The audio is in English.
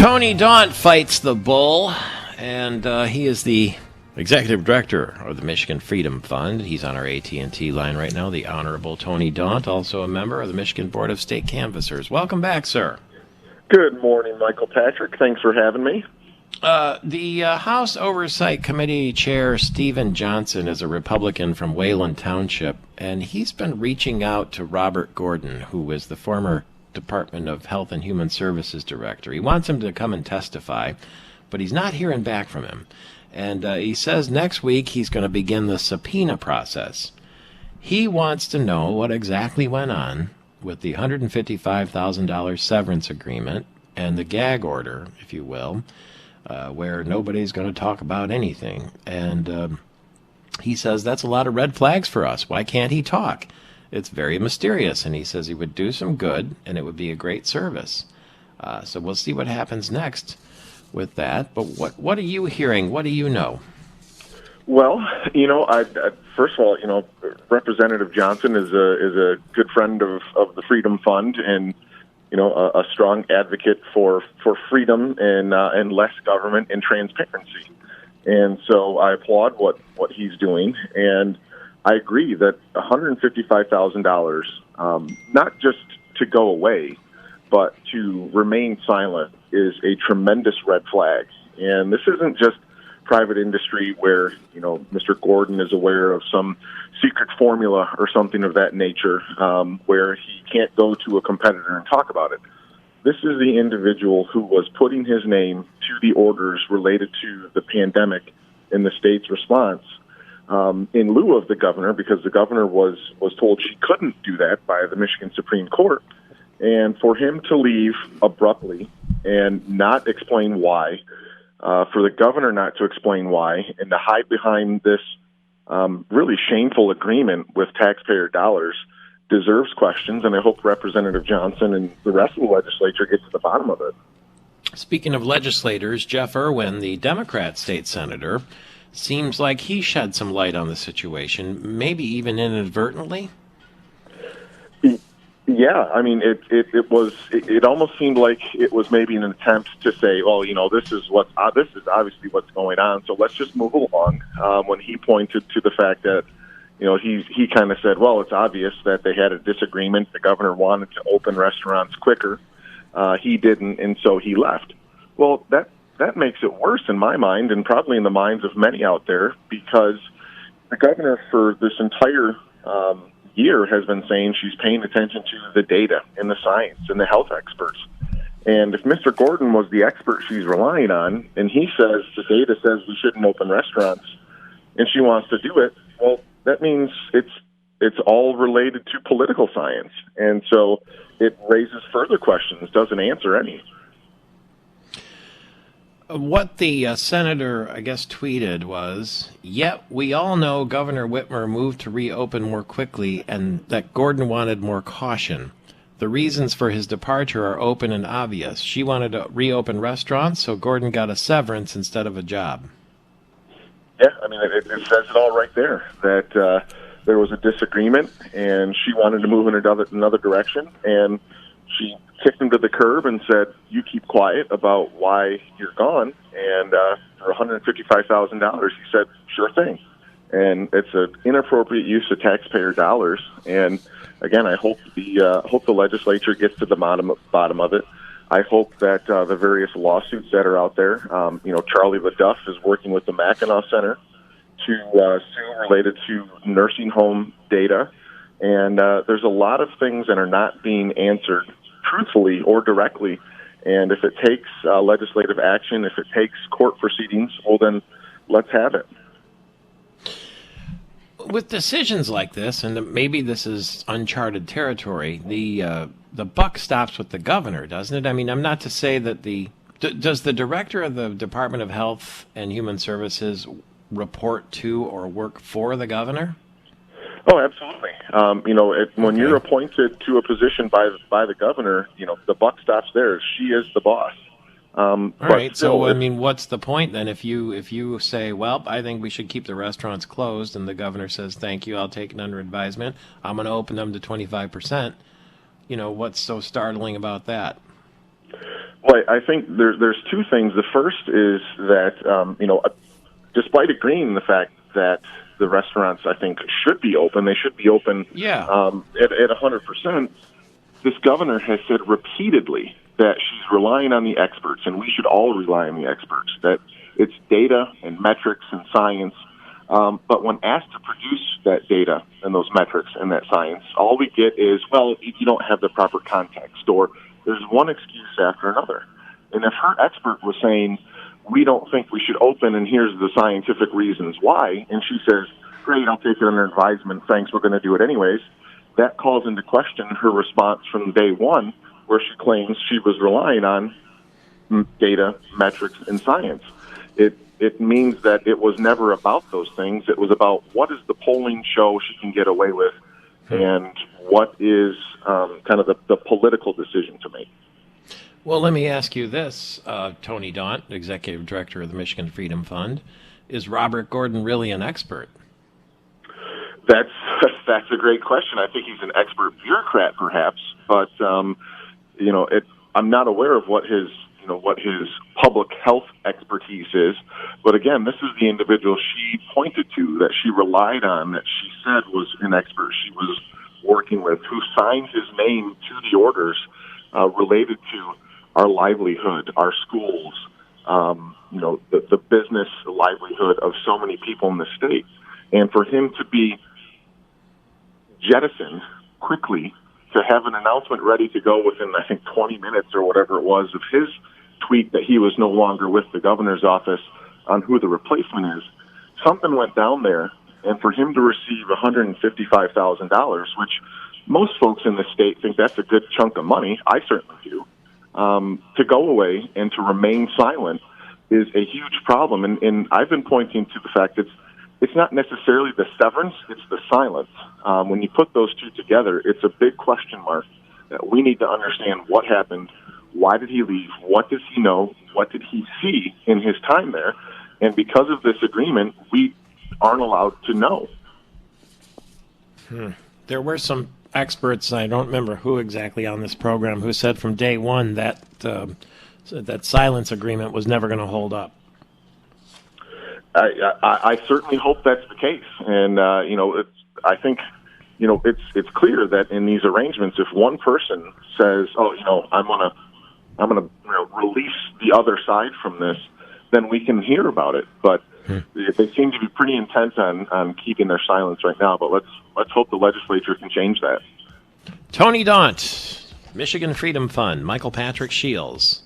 Tony Daunt fights the bull, and he is the executive director of the Michigan Freedom Fund. He's on our AT&T line right now, the Honorable Tony Daunt, also a member of the Michigan Board of State Canvassers. Welcome back, sir. Good morning, Michael Patrick. Thanks for having me. The House Oversight Committee Chair, Stephen Johnson, is a Republican from Wayland Township, and he's been reaching out to Robert Gordon, who is the former Department of Health and Human Services Director. He wants him to come and testify, but he's not hearing back from him. And he says next week he's going to begin the subpoena process. He wants to know what exactly went on with the $155,000 severance agreement and the gag order, if you will, where nobody's going to talk about anything. And he says that's a lot of red flags for us. Why can't he talk? It's very mysterious, and he says he would do some good, and it would be a great service. So we'll see what happens next with that. But what are you hearing? What do you know? Well, I first of all, Representative Johnson is a good friend of the Freedom Fund, and a strong advocate for freedom and less government and transparency. And so I applaud what he's doing, and I agree that $155,000, not just to go away, but to remain silent is a tremendous red flag. And this isn't just private industry where, Mr. Gordon is aware of some secret formula or something of that nature where he can't go to a competitor and talk about it. This is the individual who was putting his name to the orders related to the pandemic and the state's response in lieu of the governor, because the governor was told she couldn't do that by the Michigan Supreme Court. And for him to leave abruptly and not explain why, for the governor not to explain why, and to hide behind this really shameful agreement with taxpayer dollars deserves questions, and I hope Representative Johnson and the rest of the legislature get to the bottom of it. Speaking of legislators, Jeff Irwin, the Democrat state senator, seems like he shed some light on the situation, maybe even inadvertently. Yeah, I mean, it almost seemed like it was maybe an attempt to say, well, this is obviously what's going on, so let's just move along. When he pointed to the fact that, he kind of said, well, it's obvious that they had a disagreement. The governor wanted to open restaurants quicker. He didn't, and so he left. Well, that makes it worse in my mind, and probably in the minds of many out there, because the governor for this entire year has been saying she's paying attention to the data and the science and the health experts. And if Mr. Gordon was the expert she's relying on, and he says the data says we shouldn't open restaurants, and she wants to do it, well, that means it's all related to political science. And so it raises further questions, doesn't answer any. What the senator, I guess, tweeted was, yet we all know Governor Whitmer moved to reopen more quickly and that Gordon wanted more caution. The reasons for his departure are open and obvious. She wanted to reopen restaurants, so Gordon got a severance instead of a job. Yeah, I mean, it says it all right there, that there was a disagreement and she wanted to move in another direction, and she kicked him to the curb and said, you keep quiet about why you're gone, and for $155,000, he said, sure thing. And it's an inappropriate use of taxpayer dollars, and again, I hope the legislature gets to the bottom of it. I hope that the various lawsuits that are out there, Charlie LaDuff is working with the Mackinac Center to sue related to nursing home data, and there's a lot of things that are not being answered truthfully or directly, and if it takes legislative action, if it takes court proceedings, well then let's have it. With decisions like this, and maybe this is uncharted territory, the buck stops with the governor, doesn't it? I mean, I'm not to say that does the director of the Department of Health and Human Services report to or work for the governor? Oh, absolutely. When you're appointed to a position by the governor, the buck stops there. She is the boss. All right. So, I mean, what's the point then? If you say, well, I think we should keep the restaurants closed, and the governor says, thank you, I'll take it under advisement, I'm going to open them to 25%. What's so startling about that? Well, I think there's two things. The first is that, despite agreeing the fact that the restaurants, I think, should be open, they should be open Yeah. at 100%. This governor has said repeatedly that she's relying on the experts, and we should all rely on the experts, that it's data and metrics and science. But when asked to produce that data and those metrics and that science, all we get is, well, you don't have the proper context, or there's one excuse after another. And if her expert was saying, we don't think we should open, and here's the scientific reasons why, and she says, great, I'll take it under advisement, thanks, we're going to do it anyways, that calls into question her response from day one, where she claims she was relying on data, metrics, and science. It means that it was never about those things. It was about what does the polling show she can get away with, and what is kind of the political decision to make. Well, let me ask you this, Tony Daunt, Executive Director of the Michigan Freedom Fund. Is Robert Gordon really an expert? That's a great question. I think he's an expert bureaucrat, perhaps, but I'm not aware of what his public health expertise is. But again, this is the individual she pointed to, that she relied on, that she said was an expert she was working with, who signed his name to the orders related to our livelihood, our schools, the business livelihood of so many people in the state. And for him to be jettisoned quickly, to have an announcement ready to go within, I think, 20 minutes or whatever it was of his tweet that he was no longer with the governor's office on who the replacement is, something went down there. And for him to receive $155,000, which most folks in the state think that's a good chunk of money, I certainly do, to go away and to remain silent is a huge problem. And I've been pointing to the fact that it's not necessarily the severance, it's the silence. When you put those two together, it's a big question mark that we need to understand what happened, why did he leave, what does he know, what did he see in his time there, and because of this agreement, we aren't allowed to know. There were some experts, I don't remember who exactly on this program, who said from day one that that silence agreement was never going to hold up. I certainly hope that's the case, and I think it's clear that in these arrangements, if one person says, "Oh, I'm gonna release the other side from this," then we can hear about it. But they seem to be pretty intent on keeping their silence right now. But let's hope the legislature can change that. Tony Daunt, Michigan Freedom Fund, Michael Patrick Shiels.